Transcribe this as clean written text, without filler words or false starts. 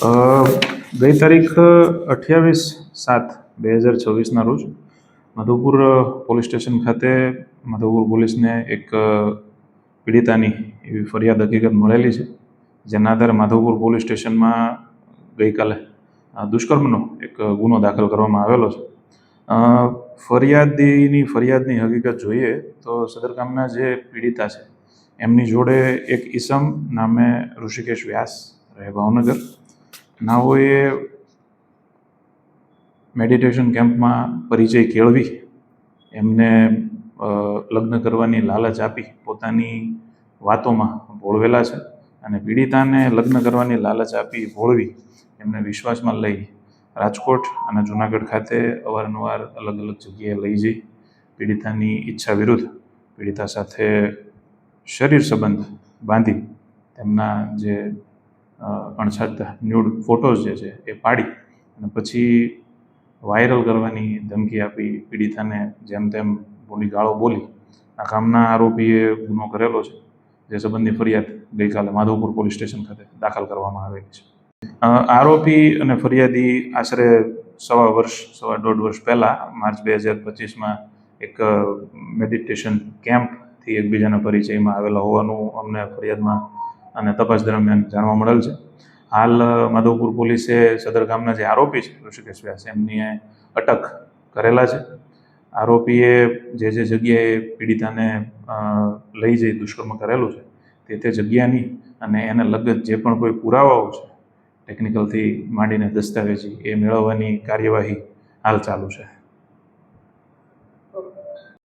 ગઈ તારીખ 28/7/2026ના રોજ માધવપુર પોલીસ સ્ટેશન ખાતે માધવપુર પોલીસને એક પીડિતાની એવી ફરિયાદ હકીકત મળેલી છે, જેના આધારે માધવપુર પોલીસ સ્ટેશનમાં ગઈકાલે દુષ્કર્મનો એક ગુનો દાખલ કરવામાં આવેલો છે. ફરિયાદની હકીકત જોઈએ તો સદર ગામના જે પીડિતા છે એમની જોડે એક ઈસમ નામે ઋષિકેશ વ્યાસ રહે ભાવનગર નાઓએ મેડિટેશન કેમ્પમાં પરિચય કેળવી એમને લગ્ન કરવાની લાલચ આપી પોતાની વાતોમાં ભોળવેલા છે અને પીડિતાને લગ્ન કરવાની લાલચ આપી ભોળવી એમને વિશ્વાસમાં લઈ રાજકોટ અને જૂનાગઢ ખાતે અવારનવાર અલગ અલગ જગ્યાએ લઈ જઈ પીડિતાની ઈચ્છા વિરુદ્ધ પીડિતા સાથે શરીર સંબંધ બાંધી તેમના જે અણછાડતા ન્યૂડ ફોટોઝ જે છે એ પાડી અને પછી વાયરલ કરવાની ધમકી આપી પીડિતાને જેમ તેમ બોલી ગાળો બોલી આ કામના આરોપીએ ગુનો કરેલો છે, જે સંબંધની ફરિયાદ ગઈકાલે માધવપુર પોલીસ સ્ટેશન ખાતે દાખલ કરવામાં આવેલી છે. આરોપી અને ફરિયાદી આશરે સવા દોઢ વર્ષ પહેલાં માર્ચ 2025માં એક મેડિટેશન કેમ્પથી એકબીજાના પરિચયમાં આવેલા હોવાનું અમને ફરિયાદમાં અને તપાસ દરમિયાન જાણવા મળેલ છે. હાલ માધવપુર પોલીસે સદર ગામના જે આરોપી છે ઋષિકેશ વ્યાસ એમની અટક કરેલા છે. આરોપીએ જે જગ્યાએ પીડિતાને લઈ જઈ દુષ્કર્મ કરેલું છે તે જગ્યાની અને એને લગત જે પણ કોઈ પુરાવાઓ છે ટેકનિકલથી માંડીને દસ્તાવેજી એ મેળવવાની કાર્યવાહી હાલ ચાલુ છે.